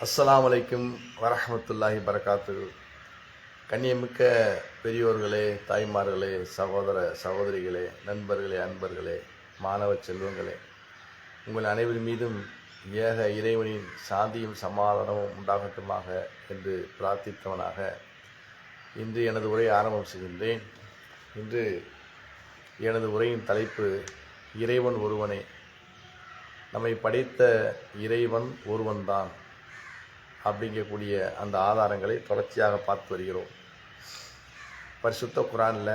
அஸ்ஸலாமு அலைக்கும் வரஹ்மத்துல்லாஹி பரகாத்து. கண்ணியமிக்க பெரியோர்களே, தாய்மார்களே, சகோதர சகோதரிகளே, நண்பர்களே, அன்பர்களே, மாணவ செல்வங்களே, உங்கள் அனைவர் மீதும் ஏக இறைவனின் சாந்தியும் சமாதானமும் உண்டாகட்டுமாக என்று பிரார்த்தித்தவனாக இன்று எனது உரையை ஆரம்பம் செய்கின்றேன். இன்று எனது உரையின் தலைப்பு இறைவன் ஒருவனே. நம்மை படைத்த இறைவன் ஒருவன்தான் அப்படிங்கக்கூடிய அந்த ஆதாரங்களை தொடர்ச்சியாக பார்த்து வருகிறோம். பரிசுத்த குர்ஆனில்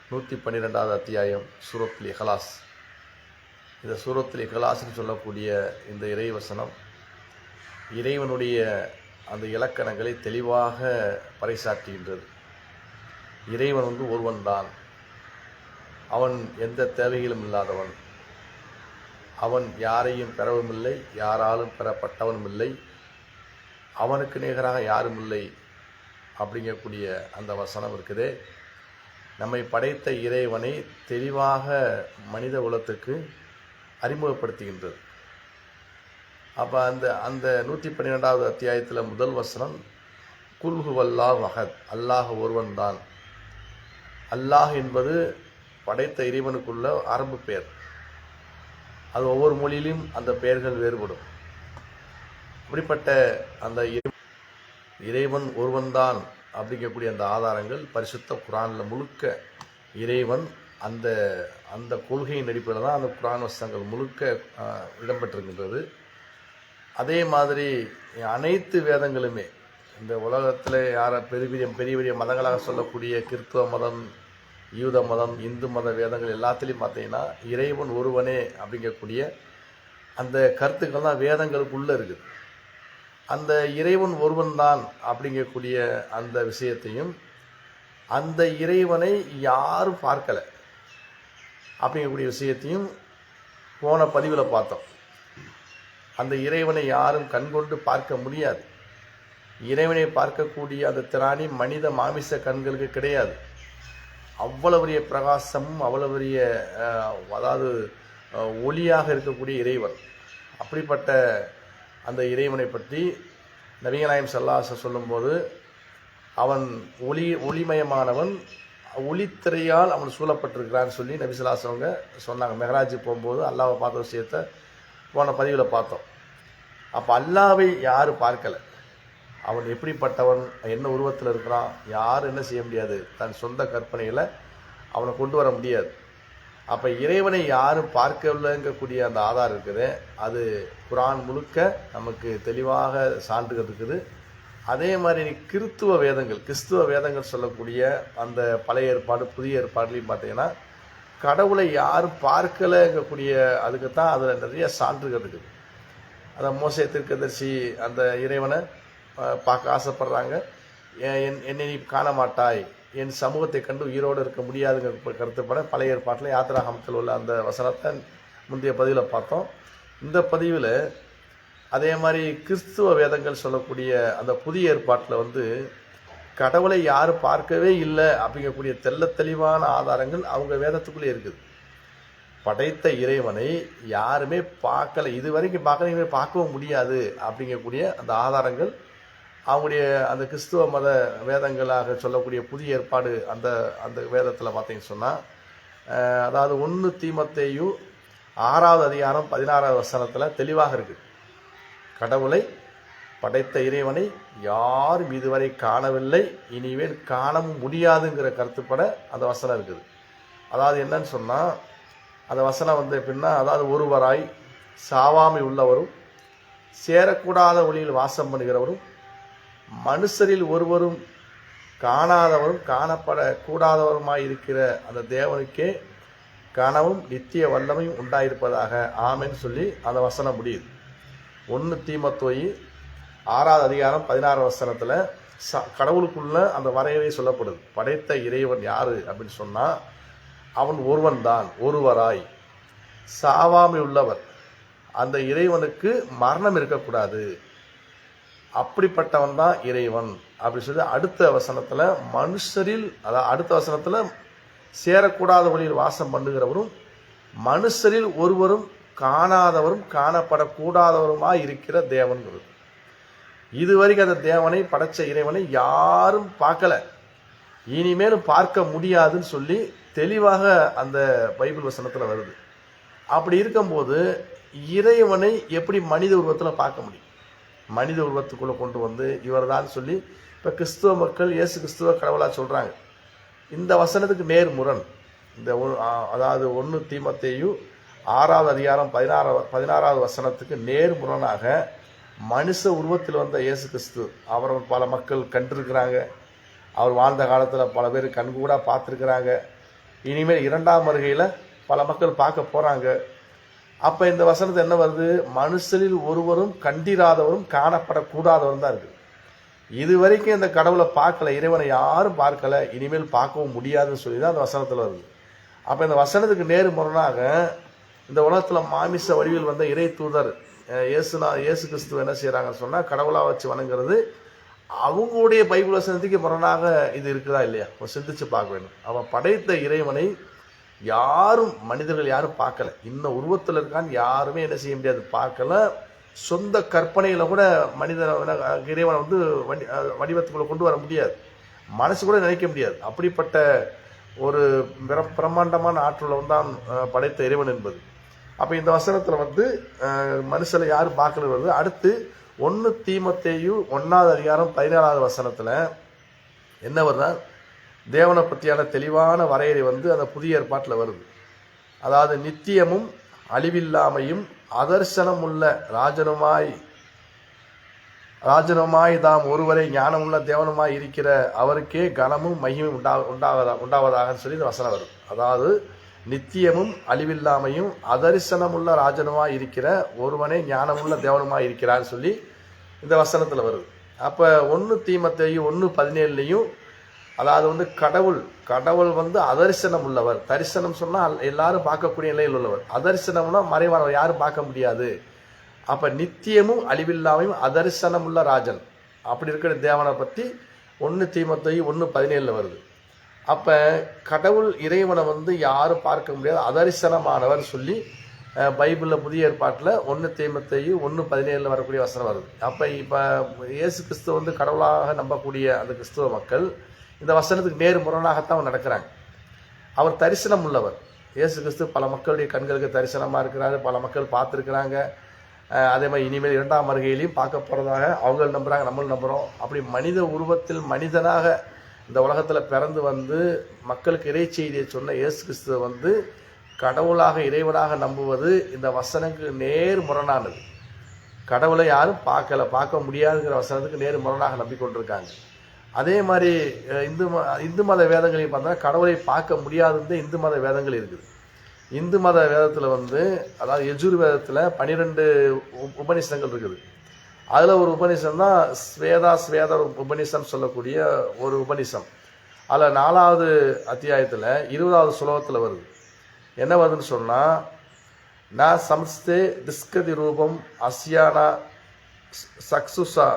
112வது அத்தியாயம் சூரத்துல் இஹ்லாஸ். இந்த சூரத்துல் இஹ்லாஸ்னு சொல்லக்கூடிய இந்த இறைவசனம் இறைவனுடைய அந்த இலக்கணங்களை தெளிவாக பறைசாற்றுகின்றது. இறைவன் ஒருவன்தான். அவன் எந்த தேவைகளும் இல்லாதவன். அவன் யாரையும் பெறவும் இல்லை, யாராலும் பெறப்பட்டவனும் இல்லை, அவனுக்கு நிகராக யாரும் இல்லை அப்படிங்கக்கூடிய அந்த வசனம் இருக்குதே, நம்மை படைத்த இறைவனை தெளிவாக மனித குலத்துக்கு அறிமுகப்படுத்துகின்றது. அப்போ அந்த 112வது அத்தியாயத்தில் முதல் வசனம் குல் ஹுவல்லாஹு அஹத், அல்லாஹ் ஒருவன்தான். அல்லாஹ் என்பது படைத்த இறைவனுக்குள்ள ஆரம்ப பெயர். அது ஒவ்வொரு மொழியிலும் அந்த பெயர்கள் வேறுபடும். அப்படிப்பட்ட அந்த இறைவன் ஒருவன்தான் அப்படிங்கக்கூடிய அந்த ஆதாரங்கள் பரிசுத்த குர்ஆனில் முழுக்க இறைவன் அந்த அந்த கொள்கையின் அடிப்படையில் தான் அந்த குர்ஆன் வசனங்கள் முழுக்க இடம்பெற்றிருக்கின்றது. அதே மாதிரி அனைத்து வேதங்களுமே இந்த உலகத்தில் பெரிய பெரிய மதங்களாக சொல்லக்கூடிய கிறிஸ்துவ மதம், யூத மதம், இந்து மத வேதங்கள் எல்லாத்துலேயும் பார்த்தீங்கன்னா இறைவன் ஒருவனே அப்படிங்கக்கூடிய அந்த கருத்துக்கள் தான் வேதங்களுக்குள்ளே இருக்குது. அந்த இறைவன் ஒருவன்தான் அப்படிங்கக்கூடிய அந்த விஷயத்தையும் அந்த இறைவனை யாரும் பார்க்கலை அப்படிங்கக்கூடிய விஷயத்தையும் போன பதிவில் பார்த்தோம். அந்த இறைவனை யாரும் கண்கொண்டு பார்க்க முடியாது. இறைவனை பார்க்கக்கூடிய அந்த திராணி மனித மாமிச கண்களுக்கு கிடையாது. அவ்வளவு பெரிய பிரகாசமும் அவ்வளவு பெரிய அதாவது ஒளியாக இருக்கக்கூடிய இறைவன். அப்படிப்பட்ட அந்த இறைவனை பற்றி நபிகள் நாயகம் ஸல்லல்லாஹு அலைஹி வஸல்லம் சொல்லும்போது அவன் ஒளிமயமானவன், ஒளித்திரையால் அவன் சூழப்பட்டிருக்கிறான்னு சொல்லி நபி ஸல்லல்லாஹு அலைஹி வஸல்லம் சொன்னாங்க. மெஹராஜ் போகும்போது அல்லாஹ்வை பார்த்த விஷயத்தை போன பதிவில் பார்த்தோம். அப்போ அல்லாஹ்வை யாரும் பார்க்கலை. அவன் எப்படிப்பட்டவன், என்ன உருவத்தில் இருக்கிறான், யாரும் என்ன செய்ய முடியாது, தன் சொந்த கற்பனையில் அவனை கொண்டு வர முடியாது. அப்போ இறைவனை யாரும் பார்க்கவில்லைங்கக்கூடிய அந்த ஆதாரம் இருக்குது. அது குர்ஆன் முழுக்க நமக்கு தெளிவாக சான்றுகள் இருக்குது. அதே மாதிரி கிறிஸ்துவ வேதங்கள் சொல்லக்கூடிய அந்த பழைய ஏற்பாடு புதிய ஏற்பாடுலையும் பார்த்தீங்கன்னா கடவுளை யாரும் பார்க்கலைங்கக்கூடிய அதுக்கு தான் அதில் நிறைய சான்றுகள் இருக்குது. அந்த மோசே தீர்க்கதரிசி அந்த இறைவனை பார்க்க ஆசைப்படுறாங்க. என்னை நீ காண மாட்டாய், என் சமூகத்தை கண்டு உயிரோடு இருக்க முடியாதுங்கிற கருத்துப்பட பழைய ஏற்பாட்டில் யாத்திராகமத்தில் உள்ள அந்த வசனத்தை முந்தைய பதிவில் பார்த்தோம். இந்த பதிவில் அதே மாதிரி கிறிஸ்துவ வேதங்கள் சொல்லக்கூடிய அந்த புதிய ஏற்பாட்டில் கடவுளை யாரும் பார்க்கவே இல்லை அப்படிங்கக்கூடிய தெளிவான ஆதாரங்கள் அவங்க வேதத்துக்குள்ளே இருக்குது. படைத்த இறைவனை யாருமே பார்க்கலை, இதுவரைக்கும் பார்க்கல, இனிமேல் பார்க்கவும் முடியாது அப்படிங்கக்கூடிய அந்த ஆதாரங்கள் அவங்களுடைய அந்த கிறிஸ்துவ மத வேதங்களாக சொல்லக்கூடிய புதிய ஏற்பாடு அந்த அந்த வேதத்தில் பார்த்தீங்கன்னு சொன்னால், அதாவது 1 தீமோத்தேயு 6வது அதிகாரம் 16வது வசனத்தில் தெளிவாக இருக்குது. கடவுளை படைத்த இறைவனை யாரும் இதுவரை காணவில்லை, இனிமேல் காணவும் முடியாதுங்கிற கருத்துப்பட அந்த வசனம் இருக்குது. அதாவது என்னன்னு சொன்னால், அந்த வசனம் எப்படின்னா, அதாவது ஒருவராய் சாவாமை உள்ளவரும் சேரக்கூடாத ஒளியில் வாசம் பண்ணுகிறவரும் மனுஷரில் ஒருவரும் காணாதவரும் காணப்படக்கூடாதவருமாய் இருக்கிற அந்த தேவனுக்கே கனவும் நித்திய வல்லமையும் உண்டாயிருப்பதாக ஆமென்னு சொல்லி அந்த வசனம் முடியுது. 1 தீமோத்தேயு 6வது அதிகாரம் 16 வசனத்தில் கடவுளுக்குள்ள அந்த வரையறை சொல்லப்படுது. படைத்த இறைவன் யாரு அப்படின்னு சொன்னால் அவன் ஒருவன் தான், ஒருவராய் சாவாமை உள்ளவர். அந்த இறைவனுக்கு மரணம் இருக்கக்கூடாது, அப்படிப்பட்டவன் தான் இறைவன் அப்படி சொல்லி அடுத்த வசனத்தில் மனுஷரில், அதாவது அடுத்த வசனத்தில் சேரக்கூடாத வழியில் வாசம் பண்ணுகிறவரும் மனுஷரில் ஒருவரும் காணாதவரும் காணப்படக்கூடாதவருமாய் இருக்கிற தேவன்கிறது. இது வரைக்கும் அந்த தேவனை படைச்ச இறைவனை யாரும் பார்க்கல, இனிமேலும் பார்க்க முடியாதுன்னு சொல்லி தெளிவாக அந்த பைபிள் வசனத்தில் வருது. அப்படி இருக்கும்போது இறைவனை எப்படி மனித உருவத்தில் பார்க்க முடியும்? மனித உருவத்துக்குள்ளே கொண்டு வந்து இவர் தான் சொல்லி இப்போ கிறிஸ்துவ மக்கள் இயேசு கிறிஸ்துவ கடவுளாக சொல்கிறாங்க. இந்த வசனத்துக்கு நேர் முரண். இந்த அதாவது 1 தீமோத்தேயு 6வது அதிகாரம் 16வது வசனத்துக்கு நேர் முரணாக மனுஷ உருவத்தில் வந்த இயேசு கிறிஸ்து அவரை பல மக்கள் கண்டிருக்கிறாங்க. அவர் வாழ்ந்த காலத்தில் பல பேர் கண்கூடா பார்த்துருக்குறாங்க. இனிமேல் 2ஆம் வருகையில் பல மக்கள் பார்க்க போகிறாங்க. அப்போ இந்த வசனத்தை என்ன வருது? மனுஷரில் ஒருவரும் கண்டிராதவரும் காணப்படக்கூடாதவரும் தான் இருக்குது. இது வரைக்கும் இந்த கடவுளை பார்க்கல, இறைவனை யாரும் பார்க்கல, இனிமேல் பார்க்கவும் முடியாதுன்னு சொல்லி தான் அந்த வசனத்தில் வருது. அப்போ இந்த வசனத்துக்கு நேர் முரணாக இந்த உலகத்தில் மாமிச வடிவில் வந்த இறை தூதர் இயேசு கிறிஸ்துவ என்ன செய்கிறாங்கன்னு சொன்னால் கடவுளாக வச்சு வணங்குறது அவங்களுடைய பைபிள் வசனத்துக்கு முரணாக இது இருக்குதா இல்லையா? சிந்திச்சு பார்க்க வேண்டும். அவன் படைத்த இறைவனை யாரும் மனிதர்கள் யாரும் பார்க்கல, இன்னும் உருவத்தில் இருக்கான்னு யாருமே என்ன செய்ய முடியாது, பார்க்கல. சொந்த கற்பனையில கூட மனிதன் இறைவனை வந்து வடிவத்துக்குள்ள கொண்டு வர முடியாது, மனசு கூட நினைக்க முடியாது. அப்படிப்பட்ட ஒரு பிரம்மாண்டமான ஆற்றலை தான் படைத்த இறைவன் என்பது. அப்போ இந்த வசனத்தில் வந்து மனுஷனை யாரும் பார்க்கறது வருது. அடுத்து 1 தீமோத்தேயு 1வது அதிகாரம் 17வது வசனத்தில் என்ன வருதா? தேவனை பற்றியான தெளிவான வரையறை வந்து அந்த புதிய ஏற்பாட்டில் வருது. அதாவது நித்தியமும் அழிவில்லாமையும் அதர்சனம் உள்ள ராஜனுமாய் தாம் ஒருவரை ஞானமுள்ள தேவனுமாய் இருக்கிற அவருக்கே கனமும் மகிமும் உண்டாவதாக சொல்லி இந்த வசனம் வருது. அதாவது நித்தியமும் அழிவில்லாமையும் அதரிசனமுள்ள ராஜனுமாய் இருக்கிற ஒருவனே ஞானமுள்ள தேவனுமாய் இருக்கிறான்னு சொல்லி இந்த வசனத்தில் வருது. அப்போ 1 தீமோத்தேயு 1:17 அதாவது வந்து கடவுள் வந்து அதரிசனம் உள்ளவர். தரிசனம் சொன்னால் எல்லாரும் பார்க்கக்கூடிய நிலையில் உள்ளவர். அதரிசனம்னா மறைவானவர், யாரும் பார்க்க முடியாது. அப்போ நித்தியமும் அழிவில்லாமையும் அதரிசனம் உள்ள ராஜன் அப்படி இருக்கிற தேவனை பற்றி 1 தீமோத்தேயு 1:17 வருது. அப்போ கடவுள் இறைவனை வந்து யாரும் பார்க்க முடியாது, அதரிசனமானவர் சொல்லி பைபிளில் புதிய ஏற்பாட்டில் 1 தீமோத்தேயு 1:17 வரக்கூடிய வசனம் வருது. அப்போ இப்போ இயேசு கிறிஸ்துவ வந்து கடவுளாக நம்பக்கூடிய அந்த கிறிஸ்துவ மக்கள் இந்த வசனத்துக்கு நேர் முரணாகத்தான் நடக்கிறாங்க. அவர் தரிசனம் உள்ளவர். இயேசு கிறிஸ்து பல மக்களுடைய கண்களுக்கு தரிசனமாக இருக்கிறாரு, பல மக்கள் பார்த்துருக்குறாங்க. அதே மாதிரி இனிமேல் 2ஆம் வருகையிலையும் பார்க்க போகிறதாக அவங்க நம்புகிறாங்க, நம்மளும் நம்புகிறோம். அப்படி மனித உருவத்தில் மனிதனாக இந்த உலகத்தில் பிறந்து வந்து மக்களுக்கு இறை செய்தியை சொன்ன இயேசு கிறிஸ்துவ வந்து கடவுளாக இறைவனாக நம்புவது இந்த வசனத்துக்கு நேர் முரணானது. கடவுளை யாரும் பார்க்க முடியாதுங்கிற வசனத்துக்கு நேர் முரணாக நம்பிக்கொண்டிருக்காங்க. அதே மாதிரி இந்து மத வேதங்களையும் பார்த்தோன்னா கடவுளை பார்க்க முடியாதுன்னு இந்து மத வேதங்கள் இருக்குது. இந்து மத வேதத்தில் வந்து அதாவது யஜுர் வேதத்தில் 12 உபநிஷதங்கள் இருக்குது. அதில் ஒரு உபநிஷம் தான் ஸ்வேத உபநிஷம் சொல்லக்கூடிய ஒரு உபநிஷம். அதில் 4வது அத்தியாயத்தில் 20வது ஸ்லோகத்தில் வருது. என்ன வருதுன்னு சொன்னால், நான் சம்ஸ்தே திஸ்கதி ரூபம் அஸ்யானா சக்சுசா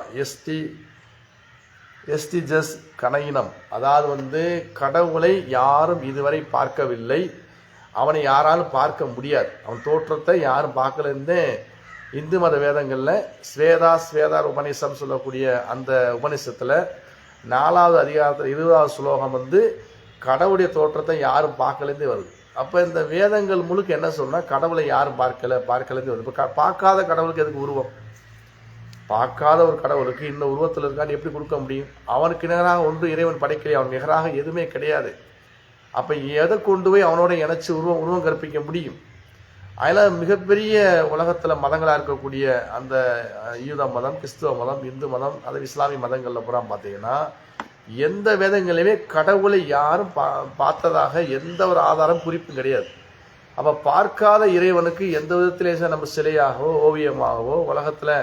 எஸ்டி ஜஸ் கனயினம். அதாவது வந்து கடவுளை யாரும் இதுவரை பார்க்கவில்லை, அவனை யாராலும் பார்க்க முடியாது, அவன் தோற்றத்தை யாரும் பார்க்கலன்னு இந்து மத வேதங்களில் ஸ்வேதார் உபநிஷம் சொல்லக்கூடிய அந்த உபநிஷத்தில் 4வது அதிகாரத்தில் 20வது ஸ்லோகம் வந்து கடவுளுடைய தோற்றத்தை யாரும் பார்க்கலேருந்து வருது. அப்போ இந்த வேதங்கள் முழுக்க என்ன சொன்னால் கடவுளை யாரும் பார்க்கலேருந்து வருது. இப்போ பார்க்காத கடவுளுக்கு எதுக்கு உருவம்? பார்க்காத ஒரு கடவுளுக்கு இன்னும் உருவத்தில் இருக்கான்னு எப்படி கொடுக்க முடியும்? அவனுக்கு நிகராக ஒன்று இறைவன் படைக்கலையே, அவன் நிகராக எதுவுமே கிடையாது. அப்போ எதை கொண்டு போய் அவனோட இணைச்சி உருவம் கற்பிக்க முடியும்? அதில் மிகப்பெரிய உலகத்தில் மதங்களாக இருக்கக்கூடிய அந்த யூத மதம், கிறிஸ்துவ மதம், இந்து மதம், அது இஸ்லாமிய மதங்களில் பூரா பார்த்தீங்கன்னா எந்த வேதங்களையுமே கடவுளை யாரும் பார்த்ததாக எந்த ஒரு ஆதாரம் குறிப்பும் கிடையாது. அப்போ பார்க்காத இறைவனுக்கு எந்த விதத்திலே நம்ம சிலையாகவோ ஓவியமாகவோ உலகத்தில்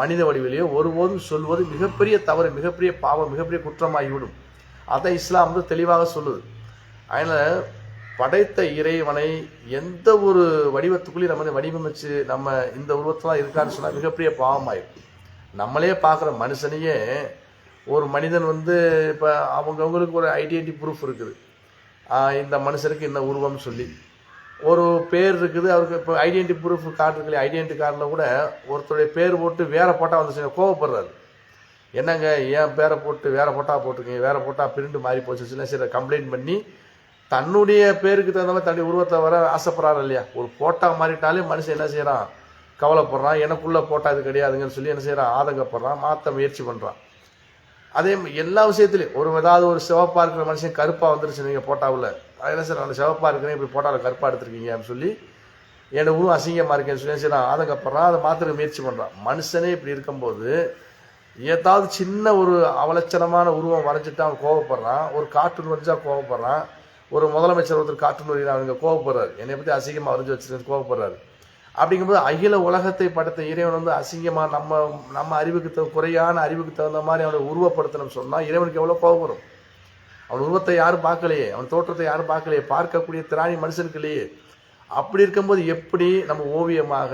மனித வடிவிலேயோ ஒருபோதும் சொல்வது மிகப்பெரிய தவறு, மிகப்பெரிய பாவம், மிகப்பெரிய குற்றமாகிவிடும். அதை இஸ்லாம் வந்து தெளிவாக சொல்லுது. அதனால் படைத்த இறைவனை எந்த ஒரு வடிவத்துக்குள்ளேயும் நம்ம வடிவமைச்சு நம்ம இந்த உருவத்தெல்லாம் இருக்கான்னு சொன்னால் மிகப்பெரிய பாவமாயிருக்கும். நம்மளே பார்க்குற மனுஷனையே ஒரு மனிதன் வந்து இப்போ அவங்களுக்கு ஒரு ஐடென்டி ப்ரூஃப் இருக்குது, இந்த மனுஷனுக்கு இந்த உருவம் சொல்லி ஒரு பேர் இருக்குது, அவருக்கு இப்போ ஐடென்டி ப்ரூஃப் கார்டு இருக்குல்லையே, ஐடென்டி கார்டில் கூட ஒருத்தருடைய பேர் போட்டு வேற போட்டால் வந்து கோவப்படுறாரு. என்னங்க ஏன் பேரை போட்டு வேறு போட்டா போட்டிருக்கீங்க, வேறு போட்டா பிரிண்ட் மாறி போச்சுன்னா சரி கம்ப்ளைண்ட் பண்ணி தன்னுடைய பேருக்கு தகுந்த மாதிரி தன்னுடைய உருவத்தை வர ஆசைப்படுறாரு இல்லையா. ஒரு போட்டா மாறிட்டாலே மனுஷன் என்ன செய்கிறான், கவலைப்படுறான். எனக்குள்ளே போட்டா இது கிடையாதுங்கன்னு சொல்லி என்ன செய்கிறான், ஆதங்கப்படுறான், மாற்ற முயற்சி பண்ணுறான். அதே எல்லா விஷயத்துலையும் ஏதாவது ஒரு சிவப்பாக இருக்கிற மனுஷன் கருப்பாக வந்துருச்சு நீங்கள் போட்டாவில், என்ன சார் அந்த சிவப்பாக இருக்கிறேன் இப்படி போட்டாவில் கருப்பாக எடுத்துருக்கீங்க அப்படின்னு சொல்லி என்னோட உருவம் அசிங்கமாக இருக்கேன்னு சொல்லி செய்கிறான், ஆதங்கப்படுறான், அதை மாற்ற முயற்சி பண்ணுறான். மனுஷனே இப்படி இருக்கும்போது ஏதாவது சின்ன ஒரு அவலட்சணமான உருவம் வரைஞ்சிட்டு அவன் கோவப்படுறான், ஒரு கார்ட்டூன் வரைஞ்சா கோவப்படுறான், ஒரு முதலமைச்சர் ஒருத்தர் கார்ட்டூன் வரைகிறான் அவங்க கோவப்படுறாரு, என்னை பற்றி அசிங்கமாக வரைஞ்சி வச்சுட்டு கோவப்படுறாரு. அப்படிங்கும்போது அகில உலகத்தை படைத்த இறைவன் வந்து அசிங்கமாக நம்ம அறிவுக்கு குறையான அறிவுக்கு தகுந்த மாதிரி அவனை உருவப்படுத்தணும்னு சொன்னால் இறைவனுக்கு எவ்வளோ கோபம் வரும். அவன் உருவத்தை யாரும் பார்க்கலையே, அவன் தோற்றத்தை யாரும் பார்க்கலையே, பார்க்கக்கூடிய திராணி மனுஷனுக்கு இல்லையே. அப்படி இருக்கும்போது எப்படி நம்ம ஓவியமாக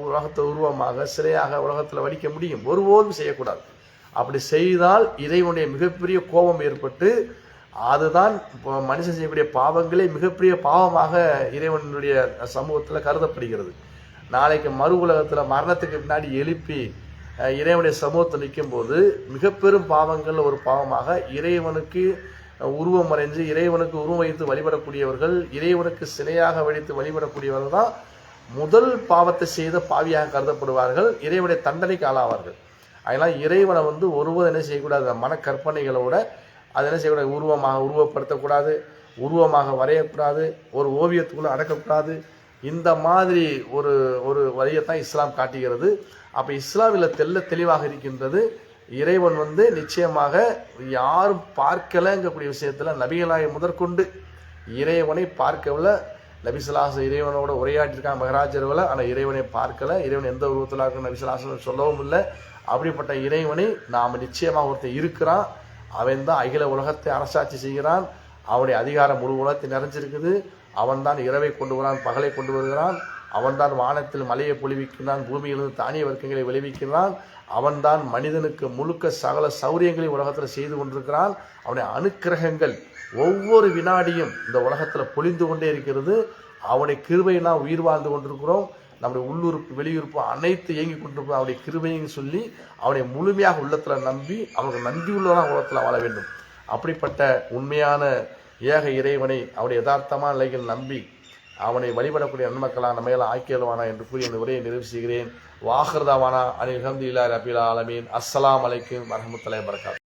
உலகத்தை உருவமாக சிலையாக உலகத்தில் வடிக்க முடியும்? ஒருபோதும் செய்யக்கூடாது. அப்படி செய்தால் இறைவனுடைய மிகப்பெரிய கோபம் ஏற்பட்டு அதுதான் மனுஷன் செய்யக்கூடிய பாவங்களே மிகப்பெரிய பாவமாக இறைவனுடைய சமூகத்தில் கருதப்படுகிறது. நாளைக்கு மறு உலகத்தில் மரணத்துக்கு பின்னாடி எழுப்பி இறைவனுடைய சமூகத்தில் நிற்கும் போது மிக பெரும் பாவங்கள் ஒரு பாவமாக இறைவனுக்கு உருவம் மறைஞ்சு இறைவனுக்கு உருவம் வைத்து வழிபடக்கூடியவர்கள், இறைவனுக்கு சிலையாக வடித்து வழிபடக்கூடியவர்கள் தான் முதல் பாவத்தை செய்த பாவியாக கருதப்படுவார்கள், இறைவனுடைய தண்டனைக்கு ஆளாவார்கள். அதனால் இறைவனை வந்து ஒருவர் என்ன செய்யக்கூடாது, மனக்கற்பனைகளோட அதை என்ன செய்யக்கூடாது, உருவப்படுத்தக்கூடாது, உருவமாக வரையக்கூடாது, ஒரு ஓவியத்துக்குள்ளே அடக்கக்கூடாது. இந்த மாதிரி ஒரு ஒரு வரியத்தான் இஸ்லாம் காட்டுகிறது. அப்போ இஸ்லாமில் தெளிவாக இருக்கின்றது. இறைவன் வந்து நிச்சயமாக யாரும் பார்க்கலைங்கக்கூடிய விஷயத்தில் நபிகளாய முதற்கொண்டு இறைவனை பார்க்கவில்லை. நபிசுலாச இறைவனோட உரையாற்றிருக்காங்க மகராஜர்களை, ஆனால் இறைவனை பார்க்கலை. இறைவன் எந்த உருவத்தில் இருக்குன்னு நபிசுலாசன் சொல்லவும் இல்லை. அப்படிப்பட்ட இறைவனை நாம் நிச்சயமாக ஒருத்தர் இருக்கிறான், அவன் தான் அகில உலகத்தை அரசாட்சி செய்கிறான், அவனுடைய அதிகாரம் முழு உலகத்தை நிறைஞ்சிருக்குது. அவன்தான் இரவை கொண்டு வரான், பகலை கொண்டு வருகிறான், அவன்தான் வானத்தில் மலையை பொழிவிக்கிறான், பூமியிலிருந்து தானிய வர்க்கங்களை விளைவிக்கிறான், அவன்தான் மனிதனுக்கு முழுக்க சகல சௌரியங்களை உலகத்தில் செய்து கொண்டிருக்கிறான். அவனுடைய அனுக்கிரகங்கள் ஒவ்வொரு வினாடியும் இந்த உலகத்தில் பொழிந்து கொண்டே இருக்கிறது. அவனுடைய கிருபையை நாம் உயிர் வாழ்ந்து கொண்டிருக்கிறோம். நம்முடைய உள்ளுறுப்பு வெளியுறுப்பு அனைத்து இயங்கி கொண்டிருப்போம் அவனுடைய கிருபைன்னு சொல்லி அவனை முழுமையாக உள்ளத்தில் நம்பி அவனுக்கு நன்றி உள்ளவனாக உலகத்தில் வாழ வேண்டும். அப்படிப்பட்ட உண்மையான ஏக இறைவனை அவனுடைய யதார்த்தமான நிலைகள் நம்பி அவனை வழிபடக்கூடிய நன்மக்களான மேல ஆக்கியல்வானா என்று கூறி இந்த உரையை நிறைவு செய்கிறேன். வாஹிர்தாவானா அனில் ஹம்துலில்லாஹி ரப்பில் ஆலமீன். அஸ்ஸலாமு அலைக்கும் வரஹ்மத்துல்லாஹி வபரகாத்துஹு.